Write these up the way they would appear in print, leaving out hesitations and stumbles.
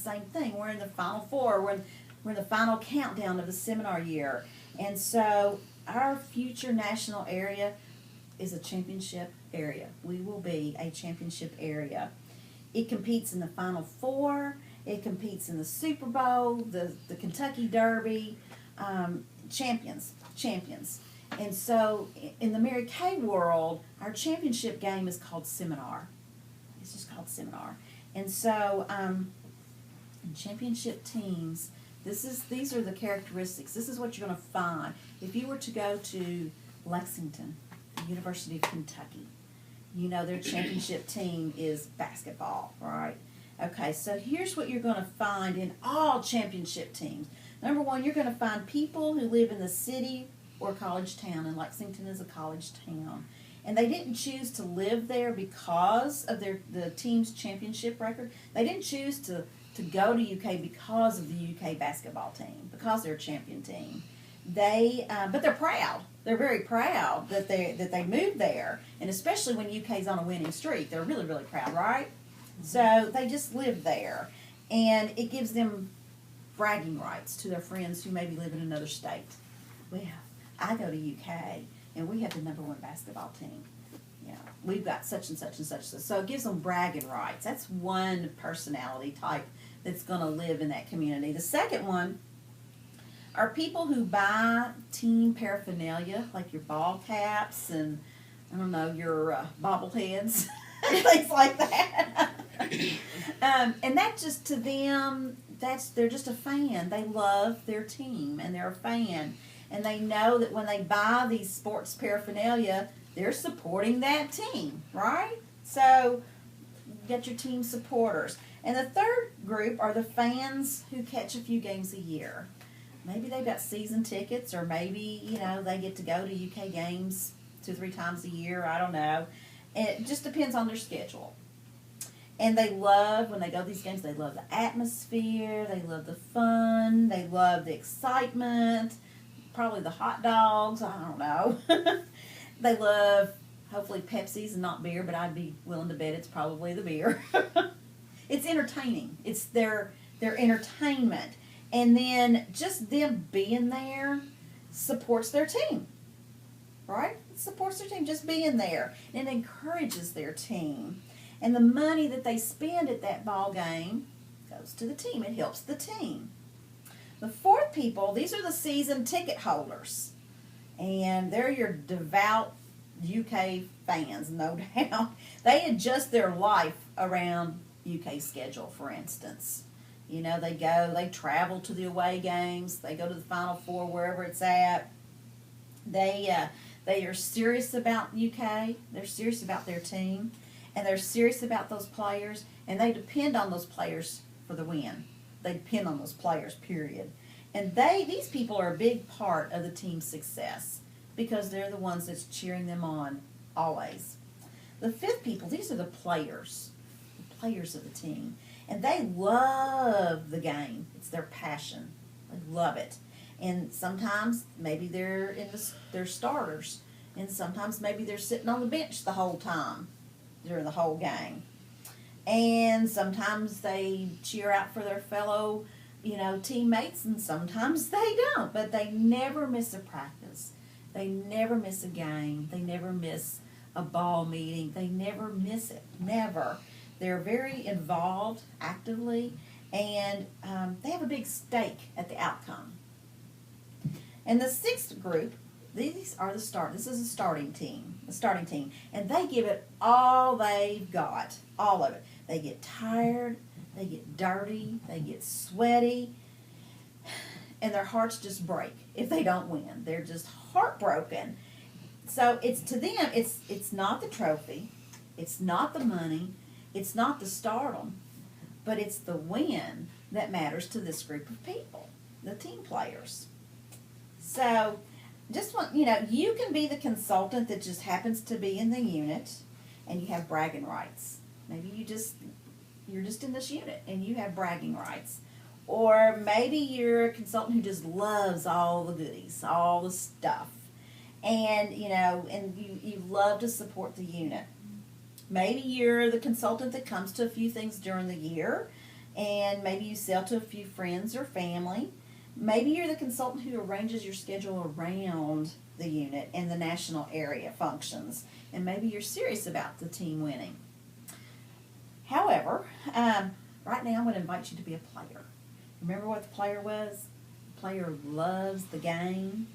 same thing. We're in the Final Four. We're in the final countdown of the seminar year. And so our future national area is a championship area. We will be a championship area. It competes in the Final Four. It competes in the Super Bowl, the Kentucky Derby, champions. And so in the Mary Kay world, our championship game is called seminar. It's just called seminar. And so in championship teams, these are the characteristics. This is what you're going to find. If you were to go to Lexington, the University of Kentucky, you know their championship team is basketball, right? Okay, so here's what you're going to find in all championship teams. Number one, you're going to find people who live in the city or college town, and Lexington is a college town. And they didn't choose to live there because of the team's championship record. They didn't choose to go to UK because of the UK basketball team, because they're a champion team. But they're proud. They're very proud that they moved there, and especially when UK's on a winning streak, they're really, really proud, right? So they just live there, and it gives them bragging rights to their friends who maybe live in another state. Well, I go to UK, and we have the #1 basketball team. You know, we've got such and such and such. So it gives them bragging rights. That's one personality type that's going to live in that community. The second one are people who buy team paraphernalia, like your ball caps and, I don't know, your bobbleheads, things like that. And that just, to them, they're just a fan. They love their team, and they're a fan. And they know that when they buy these sports paraphernalia, they're supporting that team, right? So you get your team supporters. And the third group are the fans who catch a few games a year. Maybe they've got season tickets, or maybe, they get to go to UK games 2 or 3 times a year. I don't know. It just depends on their schedule. And they love, when they go to these games, they love the atmosphere, they love the fun, they love the excitement, probably the hot dogs, I don't know. They love, hopefully, Pepsi's and not beer, but I'd be willing to bet it's probably the beer. It's entertaining. It's their entertainment. And then just them being there supports their team, right? It supports their team, just being there. And it encourages their team. And the money that they spend at that ball game goes to the team. It helps the team. The fourth people, these are the season ticket holders. And they're your devout UK fans, no doubt. They adjust their life around UK schedule, for instance. They travel to the away games. They go to the Final Four, wherever it's at. They are serious about UK. They're serious about their team. And they're serious about those players. And they depend on those players for the win. They depend on those players, period. And these people are a big part of the team's success because they're the ones that's cheering them on always. The fifth people, these are the players of the team. And they love the game. It's their passion. They love it. And sometimes maybe they're starters. And sometimes maybe they're sitting on the bench the whole time during the whole game. And sometimes they cheer out for their fellow, teammates, and sometimes they don't. But they never miss a practice. They never miss a game. They never miss a ball meeting. They never miss it. Never. They're very involved actively, and they have a big stake at the outcome. And the sixth group, these are the start. This is a starting team, and they give it all they've got, all of it. They get tired, they get dirty, they get sweaty, and their hearts just break if they don't win. They're just heartbroken. So to them, it's not the trophy, it's not the money, it's not the stardom, but it's the win that matters to this group of people, the team players. So you can be the consultant that just happens to be in the unit and you have bragging rights. Maybe you're just in this unit and you have bragging rights. Or maybe you're a consultant who just loves all the goodies, all the stuff. And you love to support the unit. Maybe you're the consultant that comes to a few things during the year and maybe you sell to a few friends or family. Maybe you're the consultant who arranges your schedule around the unit and the national area functions, and maybe you're serious about the team winning. However, right now I'm going to invite you to be a player. Remember what the player was? The player loves the game.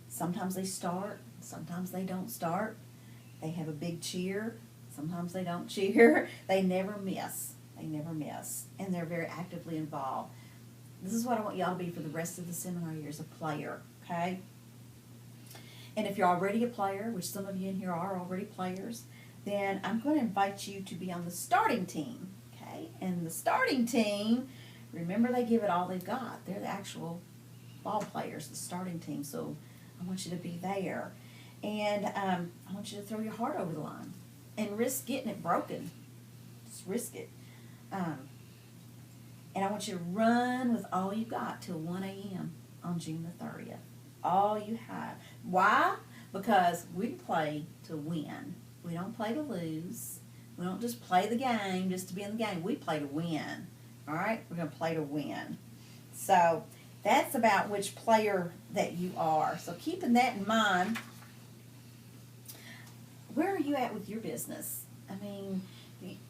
Sometimes they start, sometimes they don't start. They have a big cheer, sometimes they don't cheer. They never miss. They never miss. And they're very actively involved. This is what I want y'all to be for the rest of the seminar year, as a player, okay? And if you're already a player, which some of you in here are already players, then I'm going to invite you to be on the starting team, okay? And the starting team, remember, they give it all they've got. They're the actual ball players, the starting team. So I want you to be there. And I want you to throw your heart over the line and risk getting it broken. Just risk it. And I want you to run with all you got till 1 a.m. on June the 30th. All you have. Why? Because we play to win. We don't play to lose. We don't just play the game just to be in the game. We play to win. All right? We're going to play to win. So that's about which player that you are. So keeping that in mind, where are you at with your business? I mean,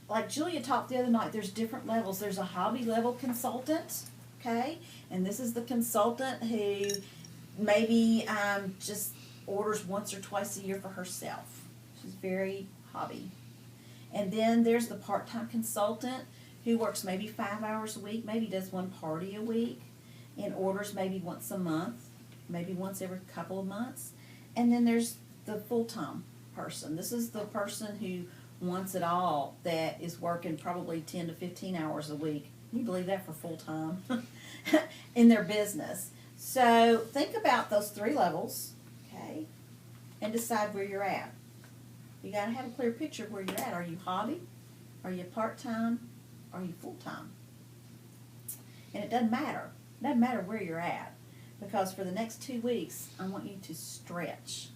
like Julia talked the other night, there's different levels. There's a hobby level consultant, okay? And this is the consultant who maybe just orders once or twice a year for herself. She's very hobby. And then there's the part-time consultant who works maybe 5 hours a week, maybe does one party a week, and orders maybe once a month, maybe once every couple of months. And then there's the full-time person. This is the person who wants it all, that is working probably 10 to 15 hours a week. Can you believe that, for full-time in their business? So think about those 3 levels, okay, and decide where you're at. You got to have a clear picture of where you're at. Are you hobby? Are you part-time? Are you full-time? And it doesn't matter. It doesn't matter where you're at, because for the next 2 weeks, I want you to stretch.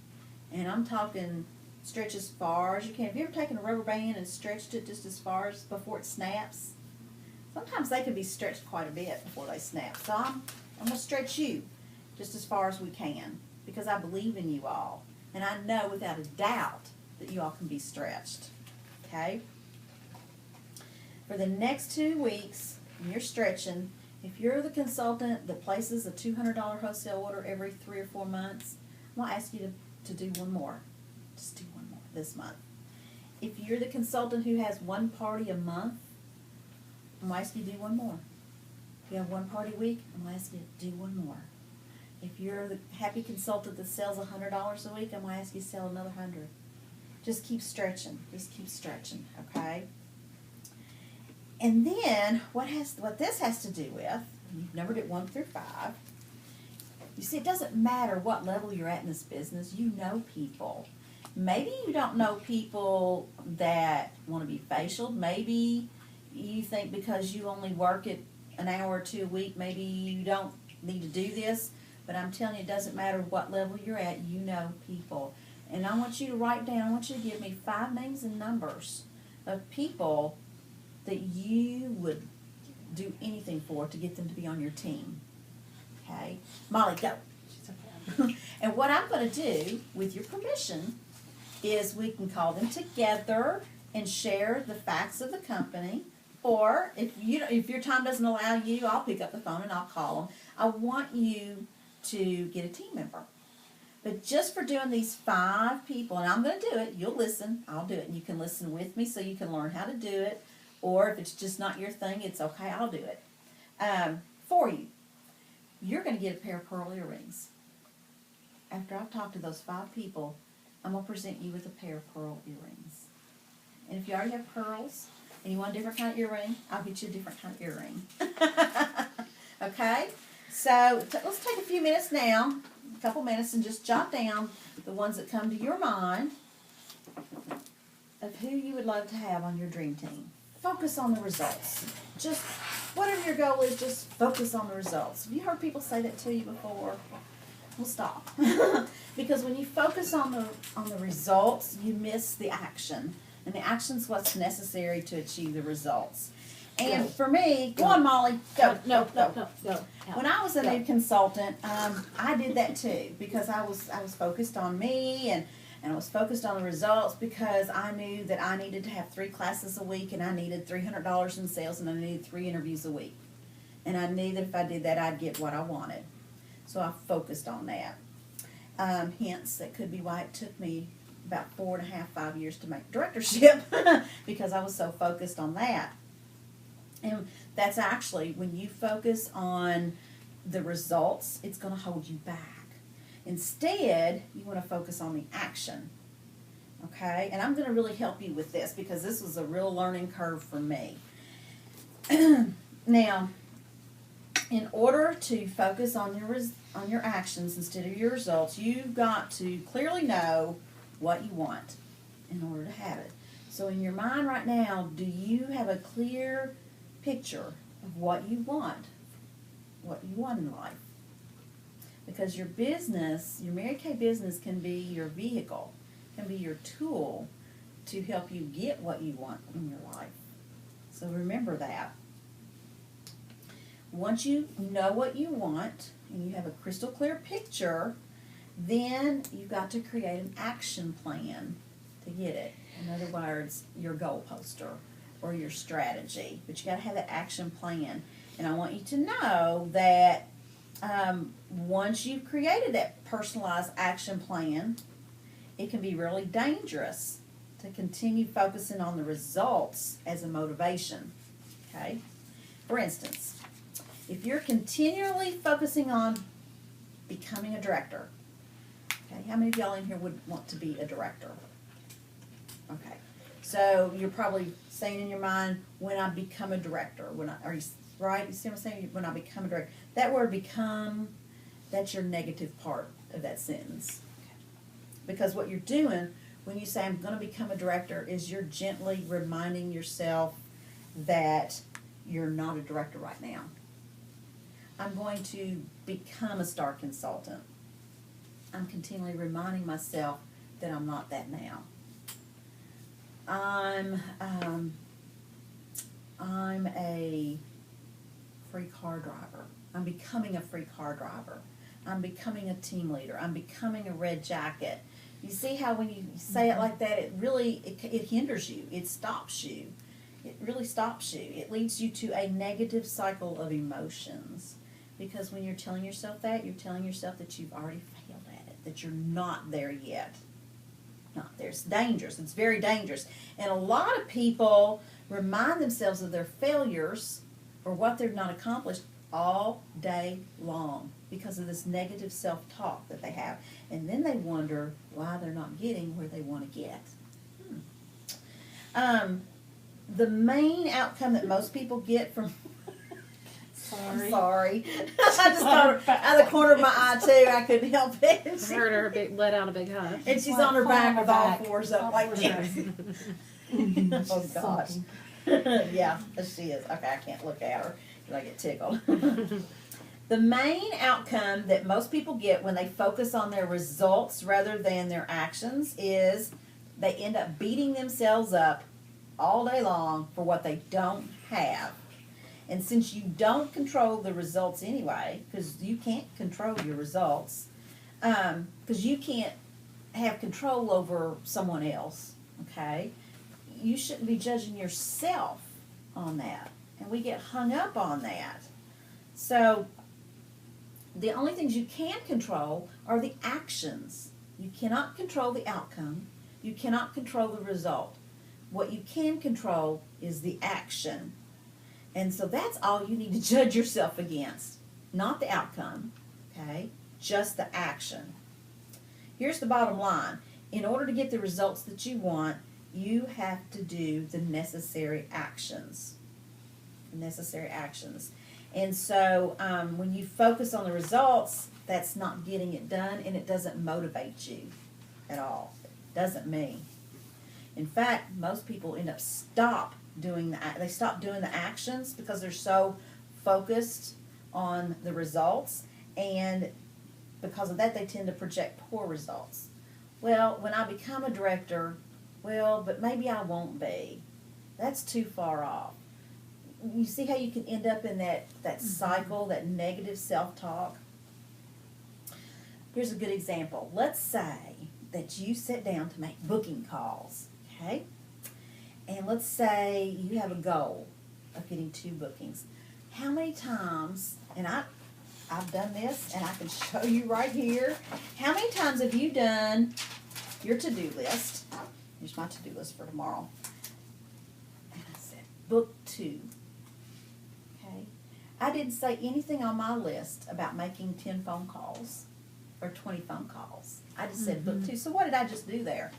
And I'm talking stretch as far as you can. Have you ever taken a rubber band and stretched it just as far as before it snaps? Sometimes they can be stretched quite a bit before they snap. So I'm going to stretch you just as far as we can, because I believe in you all. And I know without a doubt that you all can be stretched. Okay? For the next 2 weeks, when you're stretching, if you're the consultant that places a $200 wholesale order every 3 or 4 months, I'm going to ask you to do one more. Just do one more this month. If you're the consultant who has one party a month, I'm going to ask you to do one more. If you have one party a week, I'm going to ask you to do one more. If you're the happy consultant that sells $100 a week, I'm going to ask you to sell another 100. Just keep stretching. Just keep stretching, okay? And then what this has to do with, you've numbered it 1 through 5. You see, it doesn't matter what level you're at in this business. You know people. Maybe you don't know people that want to be facialed. Maybe you think because you only work it an hour or 2 a week, maybe you don't need to do this. But I'm telling you, it doesn't matter what level you're at. You know people. And I want you to write down, I want you to give me 5 names and numbers of people that you would do anything for to get them to be on your team. Okay? Molly, go. And what I'm going to do, with your permission, is we can call them together and share the facts of the company. Or if your time doesn't allow you, I'll pick up the phone and I'll call them. I want you to get a team member. But just for doing these 5 people, and I'm going to do it, you'll listen, I'll do it, and you can listen with me so you can learn how to do it. Or if it's just not your thing, it's okay, I'll do it. For you, you're going to get a pair of pearl earrings. After I've talked to those 5 people, I'm going to present you with a pair of pearl earrings. And if you already have pearls and you want a different kind of earring, I'll get you a different kind of earring. Okay? So let's take a few minutes now, a couple minutes, and just jot down the ones that come to your mind of who you would love to have on your dream team. Focus on the results. Just whatever your goal is, just focus on the results. Have you heard people say that to you before? Well, stop. Because when you focus on the results, you miss the action. And the action's what's necessary to achieve the results. And for me, go on, Molly. Go. No. When I was a new consultant, I did that too because I was focused on me and I was focused on the results because I knew that I needed to have 3 classes a week and I needed $300 in sales and I needed 3 interviews a week. And I knew that if I did that, I'd get what I wanted. So I focused on that. Hence, that could be why it took me about 4.5, 5 years to make directorship because I was so focused on that. And that's actually, when you focus on the results, it's going to hold you back. Instead, you want to focus on the action. Okay? And I'm going to really help you with this because this was a real learning curve for me. Now, in order to focus on your actions instead of your results, you've got to clearly know what you want in order to have it. So in your mind right now, do you have a clear picture of what you want in life? Because your business, your Mary Kay business, can be your vehicle, can be your tool to help you get what you want in your life. So remember that. Once you know what you want and you have a crystal clear picture, then you've got to create an action plan to get it. In other words, your goal poster or your strategy. But you got to have that action plan. And I want you to know that once you've created that personalized action plan, it can be really dangerous to continue focusing on the results as a motivation. Okay? For instance, if you're continually focusing on becoming a director, okay, how many of y'all in here would want to be a director? Okay, so you're probably saying in your mind, when I become a director, are you right? You see what I'm saying? When I become a director. That word become, that's your negative part of that sentence. Because what you're doing when you say I'm going to become a director is you're gently reminding yourself that you're not a director right now. I'm going to become a star consultant. I'm continually reminding myself that I'm not that now. I'm a free car driver. I'm becoming a free car driver. I'm becoming a team leader. I'm becoming a red jacket. You see how when you say it like that, it really, it hinders you. It stops you. It really stops you. It leads you to a negative cycle of emotions. Because when you're telling yourself that, you're telling yourself that you've already failed at it, that you're not there yet. Not there. It's dangerous. It's very dangerous. And a lot of people remind themselves of their failures or what they've not accomplished all day long because of this negative self-talk that they have. And then they wonder why they're not getting where they want to get. The main outcome that most people get from... I'm sorry. I just thought out of the corner of my eye, too. I couldn't help it. I heard her let out a big hush. And she's on her back with all fours up like this. Oh, gosh. Yeah, she is. Okay, I can't look at her because I get tickled. The main outcome that most people get when they focus on their results rather than their actions is they end up beating themselves up all day long for what they don't have. And since you don't control the results anyway, because you can't control your results, because you can't have control over someone else, okay, you shouldn't be judging yourself on that. And we get hung up on that. So the only things you can control are the actions. You cannot control the outcome. You cannot control the result. What you can control is the action. And so that's all you need to judge yourself against. Not the outcome, okay? Just the action. Here's the bottom line. In order to get the results that you want, you have to do the necessary actions. The necessary actions. And so when you focus on the results, that's not getting it done, and it doesn't motivate you at all. It doesn't me. In fact, most people end up they stop doing the actions because they're so focused on the results, and because of that they tend to project poor results. Well, when I become a director, well, but maybe I won't be. That's too far off. you see how you can end up in that cycle, that negative self-talk? Here's a good example. Let's say that you sit down to make booking calls, okay? And let's say you have a goal of getting 2 bookings. How many times, and I've done this, and I can show you right here, how many times have you done your to-do list? Here's my to-do list for tomorrow. And I said, book 2. Okay? I didn't say anything on my list about making 10 phone calls or 20 phone calls. I just said book 2. So what did I just do there?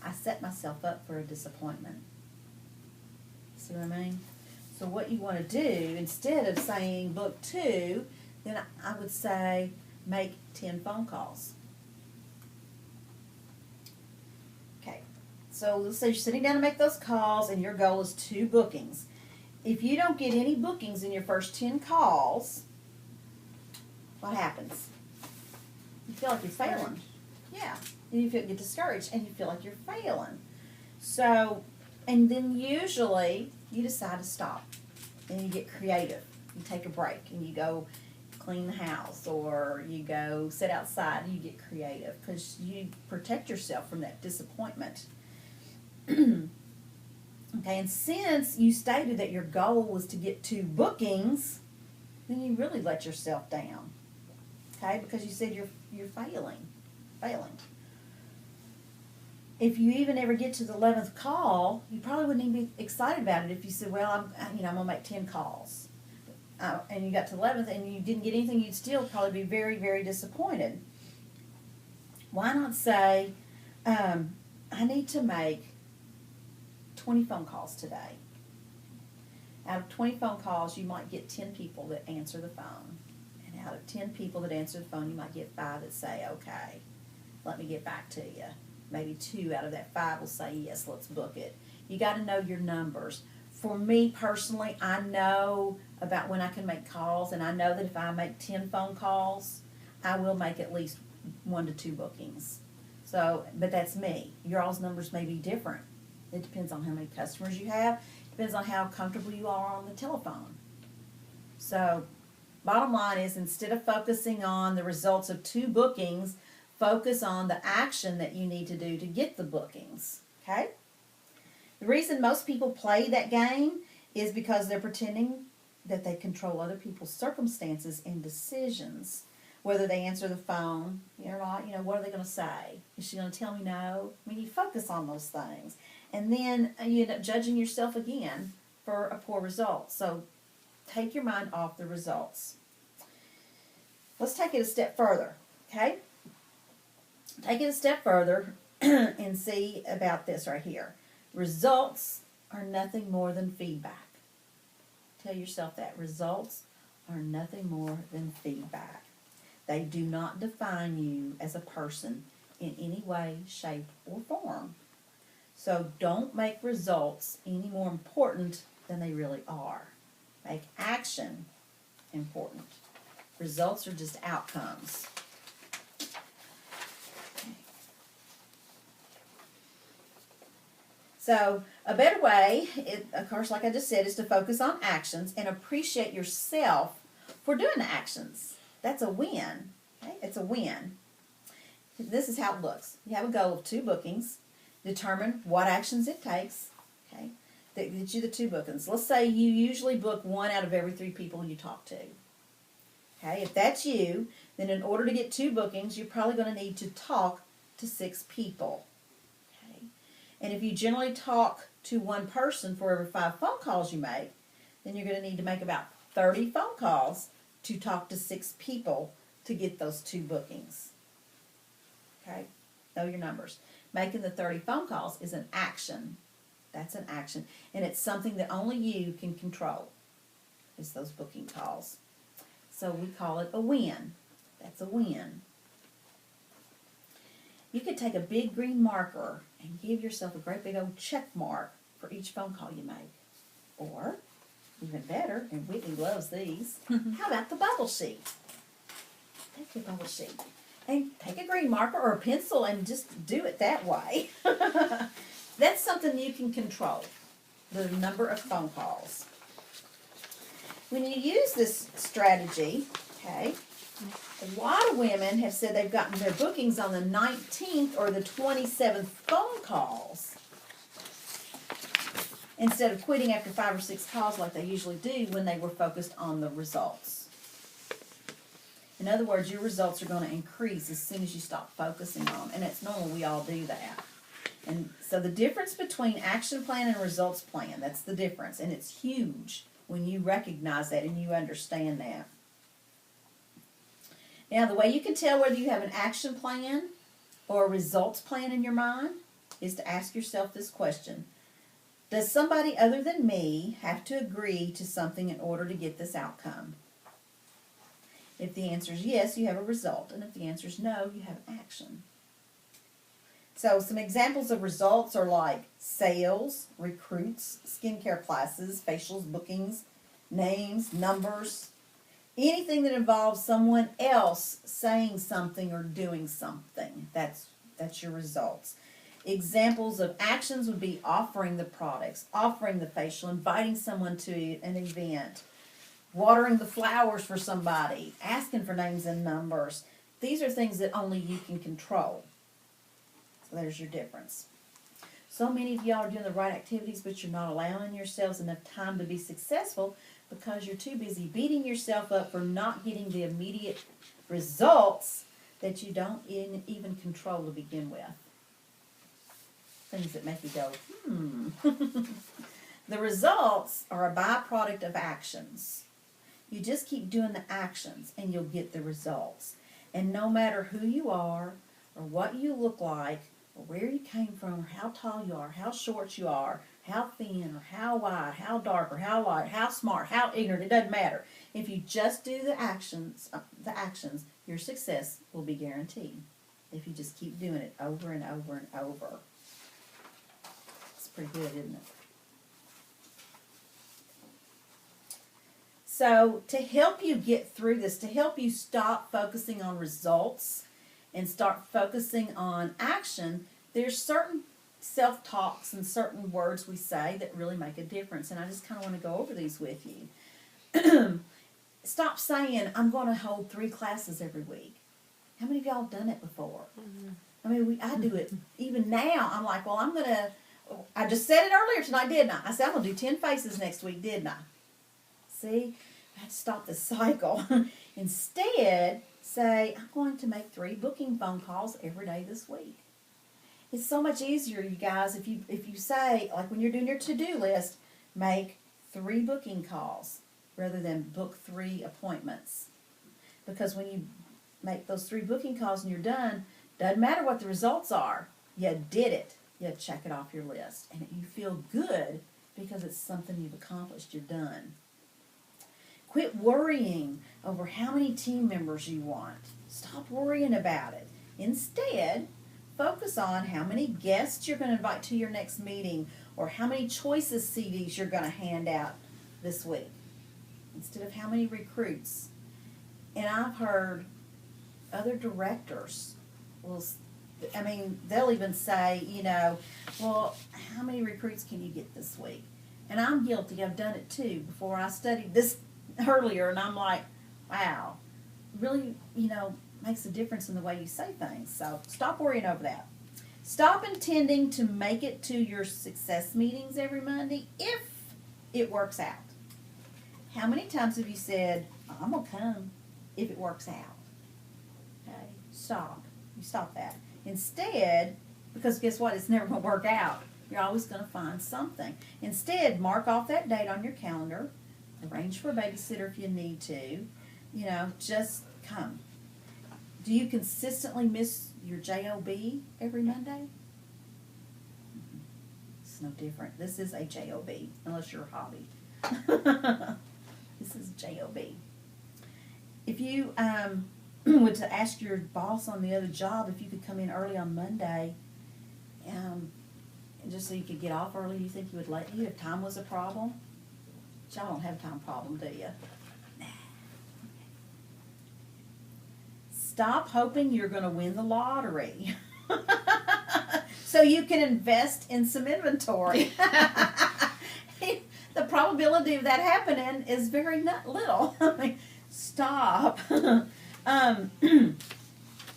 I set myself up for a disappointment. See what I mean? So what you want to do, instead of saying book 2, then I would say make 10 phone calls. Okay, so let's say you're sitting down to make those calls and your goal is 2 bookings. If you don't get any bookings in your first 10 calls, what happens? You feel like you're failing. Yeah, and you get discouraged and you feel like you're failing. So, and then usually you decide to stop and you get creative. You take a break and you go clean the house or you go sit outside and you get creative because you protect yourself from that disappointment. Okay, and since you stated that your goal was to get 2 bookings, then you really let yourself down. Okay, because you said you're failing. If you even ever get to the 11th call, you probably wouldn't even be excited about it if you said, well, I'm gonna make 10 calls. And you got to 11th and you didn't get anything, you'd still probably be very, very disappointed. Why not say, I need to make 20 phone calls today. Out of 20 phone calls, you might get 10 people that answer the phone. And out of 10 people that answer the phone, you might get 5 that say, okay, let me get back to you. Maybe 2 out of that 5 will say, yes, let's book it. You got to know your numbers. For me personally, I know about when I can make calls, and I know that if I make 10 phone calls, I will make at least 1 to 2 bookings. So, but that's me. Your all's numbers may be different. It depends on how many customers you have. It depends on how comfortable you are on the telephone. So, bottom line is, instead of focusing on the results of 2 bookings, focus on the action that you need to do to get the bookings, okay? The reason most people play that game is because they're pretending that they control other people's circumstances and decisions. Whether they answer the phone or not, what are they going to say? Is she going to tell me no? I mean, you focus on those things. And then you end up judging yourself again for a poor result. So take your mind off the results. Let's take it a step further, okay? Take it a step further and see about this right here. Results are nothing more than feedback. Tell yourself that. Results are nothing more than feedback. They do not define you as a person in any way, shape, or form. So don't make results any more important than they really are. Make action important. Results are just outcomes. So a better way, of course, like I just said, is to focus on actions and appreciate yourself for doing the actions. That's a win. Okay? It's a win. This is how it looks. You have a goal of 2 bookings. Determine what actions it takes. Okay, that gets you the 2 bookings. Let's say you usually book 1 out of every 3 people you talk to. Okay, if that's you, then in order to get 2 bookings, you're probably going to need to talk to 6 people. And if you generally talk to 1 person for every 5 phone calls you make, then you're going to need to make about 30 phone calls to talk to 6 people to get those 2 bookings. Okay? Know your numbers. Making the 30 phone calls is an action. That's an action. And it's something that only you can control, is those booking calls. So we call it a win. That's a win. You could take a big green marker and give yourself a great big old check mark for each phone call you make. Or, even better, and Whitney loves these, how about the bubble sheet? Take your bubble sheet and take a green marker or a pencil and just do it that way. That's something you can control, the number of phone calls. when you use this strategy, okay, a lot of women have said they've gotten their bookings on the 19th or the 27th phone calls instead of quitting after 5 or 6 calls like they usually do when they were focused on the results. In other words, your results are going to increase as soon as you stop focusing on them, and it's normal. We all do that. And so the difference between action plan and results plan, that's the difference, and it's huge when you recognize that and you understand that. Now, the way you can tell whether you have an action plan or a results plan in your mind is to ask yourself this question. Does somebody other than me have to agree to something in order to get this outcome? If the answer is yes, you have a result, and if the answer is no, you have action. So some examples of results are like sales, recruits, skincare classes, facials, bookings, names, numbers, anything that involves someone else saying something or doing something. That's your results. Examples of actions would be offering the products, offering the facial, inviting someone to an event, watering the flowers for somebody, asking for names and numbers. These are things that only you can control. So there's your difference. So many of y'all are doing the right activities, but you're not allowing yourselves enough time to be successful because you're too busy beating yourself up for not getting the immediate results that you don't even control to begin with. Things that make you go, The results are a byproduct of actions. You just keep doing the actions and you'll get the results. And no matter who you are or what you look like or where you came from or how tall you are, how short you are, how thin or how wide, how dark or how light, how smart, how ignorant, it doesn't matter. If you just do the actions, your success will be guaranteed. If you just keep doing it over and over and over. It's pretty good, isn't it? So to help you get through this, to help you stop focusing on results and start focusing on action, there's certain self-talks and certain words we say that really make a difference. And I just kind of want to go over these with you. Stop saying, I'm going to hold 3 classes every week. How many of y'all have done it before? Mm-hmm. I mean, I do it. Even now, I'm like, well, I just said it earlier tonight, didn't I? I said, I'm going to do 10 faces next week, didn't I? See, I had to stop the cycle. Instead, say, I'm going to make 3 booking phone calls every day this week. It's so much easier, you guys, if you say, like when you're doing your to-do list, make 3 booking calls rather than book 3 appointments. Because when you make those 3 booking calls and you're done, doesn't matter what the results are. You did it. You check it off your list. And you feel good because it's something you've accomplished. You're done. Quit worrying over how many team members you want. Stop worrying about it. Instead, focus on how many guests you're going to invite to your next meeting or how many choices CDs you're going to hand out this week instead of how many recruits. And I've heard other directors they'll even say, well, how many recruits can you get this week? And I'm guilty. I've done it too. Before I studied this earlier, and I'm like, wow, really, makes a difference in the way you say things. So stop worrying over that. Stop intending to make it to your success meetings every Monday if it works out. How many times have you said, I'm going to come if it works out? Okay, stop. You stop that. Instead, because guess what? It's never going to work out. You're always going to find something. Instead, mark off that date on your calendar. Arrange for a babysitter if you need to. Just come. Do you consistently miss your JOB every Monday? It's no different. This is a JOB, unless you're a hobby. This is JOB. If you would to ask your boss on the other job if you could come in early on Monday, just so you could get off early, you think he would let you if time was a problem? Y'all don't have a time problem, do you? Nah. Stop hoping you're going to win the lottery so you can invest in some inventory. The probability of that happening is very little. I mean, stop.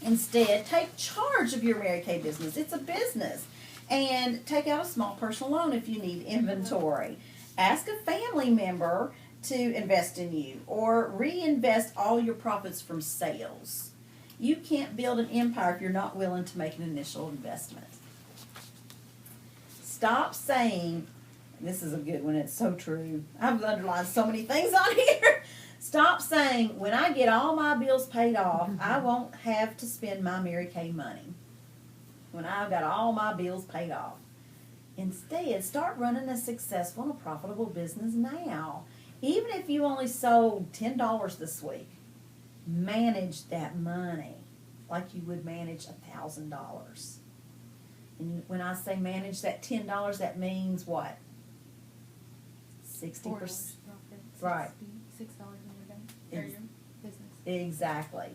Instead, take charge of your Mary Kay business. It's a business. And take out a small personal loan if you need inventory. Ask a family member to invest in you, or reinvest all your profits from sales. You can't build an empire if you're not willing to make an initial investment. Stop saying, this is a good one, it's so true. I've underlined so many things on here. Stop saying, when I get all my bills paid off, I won't have to spend my Mary Kay money. When I've got all my bills paid off. Instead, start running a successful and profitable business now. Even if you only sold $10 this week, manage that money like you would manage $1,000. And when I say manage that $10, that means what? 60%. Right. $6 in your bank or your business. Exactly.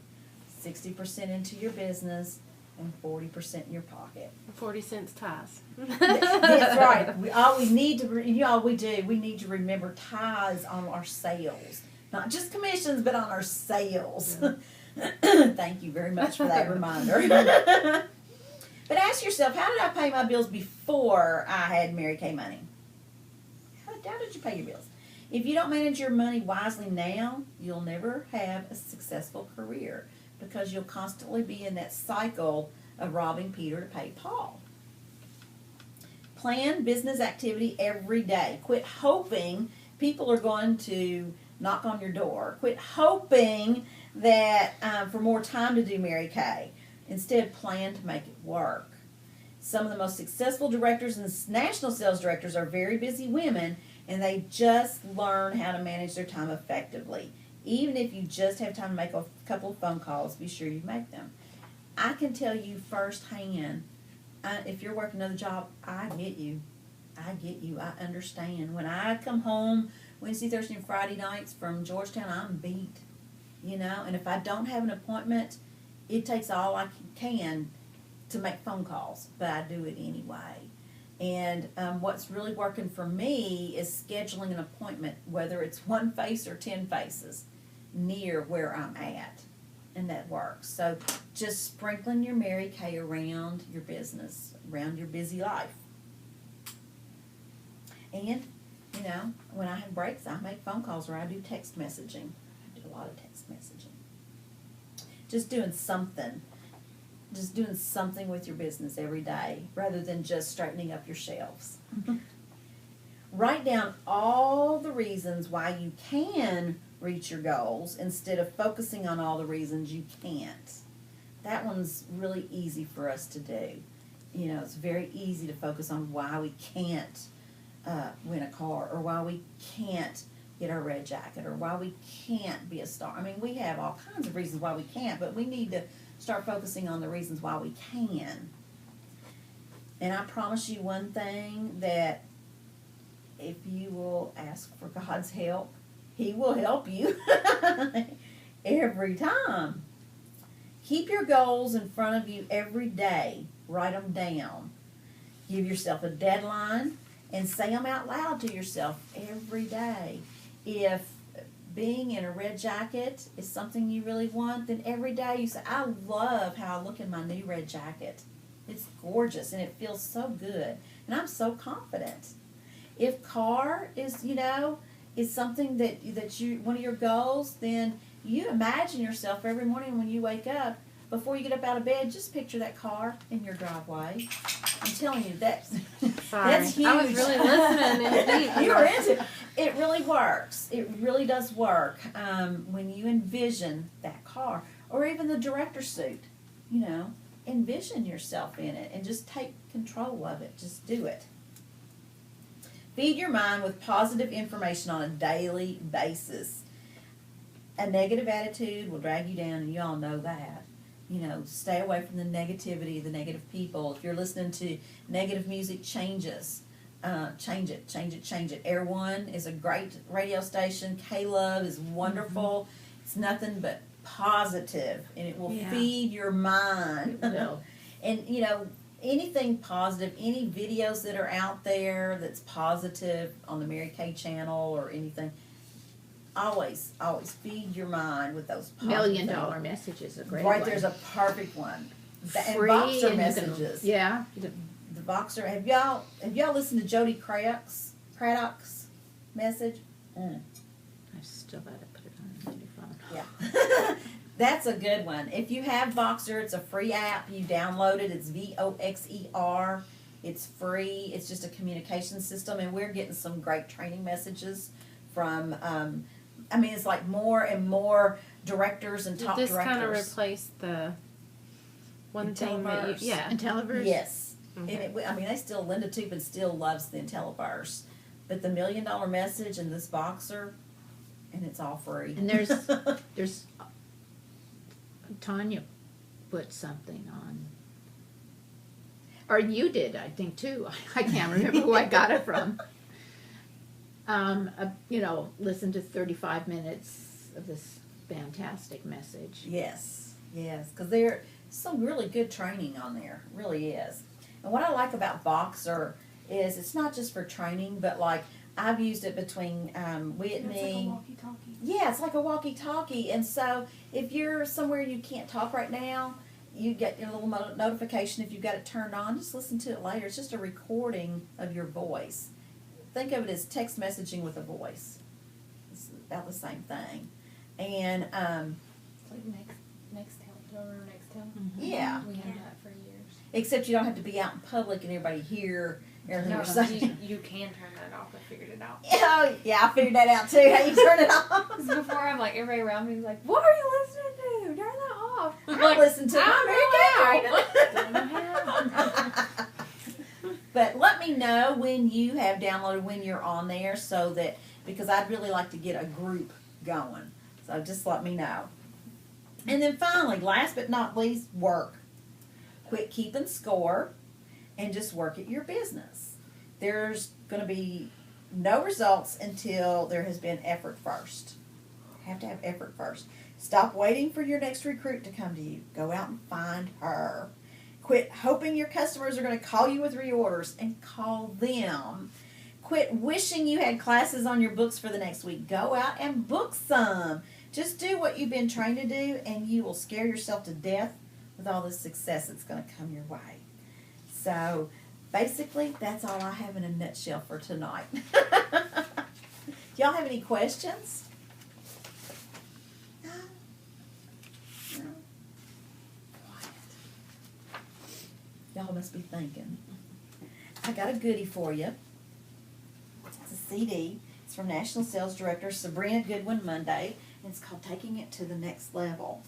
60% into your business and 40% in your pocket. 40 cents ties. That's right. We need to remember ties on our sales. Not just commissions, but on our sales. Yeah. Thank you very much for that reminder. But ask yourself, how did I pay my bills before I had Mary Kay money? How did you pay your bills? If you don't manage your money wisely now, you'll never have a successful career, because you'll constantly be in that cycle of robbing Peter to pay Paul. Plan business activity every day. Quit hoping people are going to knock on your door. Quit hoping that for more time to do Mary Kay. Instead, plan to make it work. Some of the most successful directors and national sales directors are very busy women, and they just learn how to manage their time effectively. Even if you just have time to make a couple of phone calls, be sure you make them. I can tell you firsthand, if you're working another job, I get you. I understand. When I come home Wednesday, Thursday, and Friday nights from Georgetown, I'm beat. And if I don't have an appointment, it takes all I can to make phone calls, but I do it anyway. And what's really working for me is scheduling an appointment, whether it's one face or 10 faces, near where I'm at. And that works. So just sprinkling your Mary Kay around your business, around your busy life. And, when I have breaks, I make phone calls, or I do text messaging. I do a lot of text messaging. Just doing something with your business every day, rather than just straightening up your shelves. Write down all the reasons why you can reach your goals instead of focusing on all the reasons you can't. That one's really easy for us to do. It's very easy to focus on why we can't win a car, or why we can't get our red jacket, or why we can't be a star. I mean, we have all kinds of reasons why we can't, but we need to start focusing on the reasons why we can. And I promise you one thing, that if you will ask for God's help, He will help you every time. Keep your goals in front of you every day. Write them down. Give yourself a deadline and say them out loud to yourself every day. If being in a red jacket is something you really want, then every day you say, I love how I look in my new red jacket. It's gorgeous and it feels so good. And I'm so confident. If car is, is something that you, one of your goals, then you imagine yourself every morning when you wake up, before you get up out of bed, just picture that car in your driveway. I'm telling you, that's huge. I was really listening. You were into it. It really works. It really does work when you envision that car, or even the director's suit. Envision yourself in it and just take control of it. Just do it. Feed your mind with positive information on a daily basis. A negative attitude will drag you down, and you all know that. Stay away from the negativity, the negative people. If you're listening to negative music, change it. Air One is a great radio station. K-Love is wonderful. Mm-hmm. It's nothing but positive, and it will feed your mind. And, anything positive, any videos that are out there that's positive on the Mary Kay channel or anything, always feed your mind with those positive $1 million things. message is a great Right, one. there's a perfect one. And Free boxer and you can- messages. Yeah. The boxer. Have y'all listened to Jody Craddock's message? I still gotta put it on your phone. Yeah. That's a good one. If you have Voxer, it's a free app. You download it. It's Voxer. It's free. It's just a communication system, and we're getting some great training messages from. It's like more and more directors and top This directors. kind of replaced the one thing that you, yeah. IntelliVerse? Yes. Okay. And they still, Linda Tupin still loves the IntelliVerse. But the $1 Million Message and this Voxer, and it's all free. And there's Tanya put something on, or you did, I think too. I can't remember who I got it from. Listen to 35 minutes of this fantastic message. Yes, because there's some really good training on there, really is. And what I like about Voxer is it's not just for training, but like I've used it between Whitney. It's like a walkie-talkie. Yeah, it's like a walkie-talkie, and so if you're somewhere you can't talk right now, you get your little notification if you've got it turned on. Just listen to it later. It's just a recording of your voice. Think of it as text messaging with a voice. It's about the same thing, and It's like Nextel. Do you remember Nextel? yeah. We had that for years. Except you don't have to be out in public and everybody hear everything No, you're saying. you can turn that off. I figured it out. Oh, yeah, I figured that out too. How you turn it off? Because before I'm like, everybody around me is like, what are you listening to? Turn that off. I'm I like, listen to I my don't know. But let me know when you have downloaded, when you're on there, so that, because I'd really like to get a group going. So just let me know. And then finally, last but not least, work. Quit keeping score and just work at your business. There's going to be no results until there has been effort first. You have to have effort first. Stop waiting for your next recruit to come to you. Go out and find her. Quit hoping your customers are going to call you with reorders, and call them. Quit wishing you had classes on your books for the next week. Go out and book some. Just do what you've been trained to do, and you will scare yourself to death with all the success that's going to come your way. So, basically, that's all I have in a nutshell for tonight. Y'all have any questions? No? No? Quiet. Y'all must be thinking. I got a goodie for you. It's a CD. It's from National Sales Director Sabrina Goodwin Monday. And it's called Taking It to the Next Level.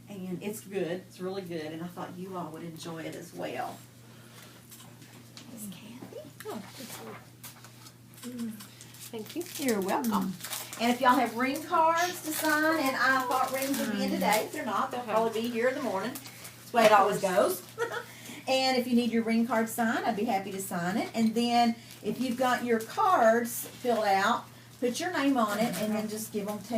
And it's good. It's really good. And I thought you all would enjoy it as well. Miss Kathy? Thank you. You're welcome. And if y'all have ring cards to sign, and I thought rings would be in today. If they're not, they'll probably be here in the morning. That's the way it always goes. And if you need your ring card signed, I'd be happy to sign it. And then if you've got your cards filled out, put your name on it, and then just give them to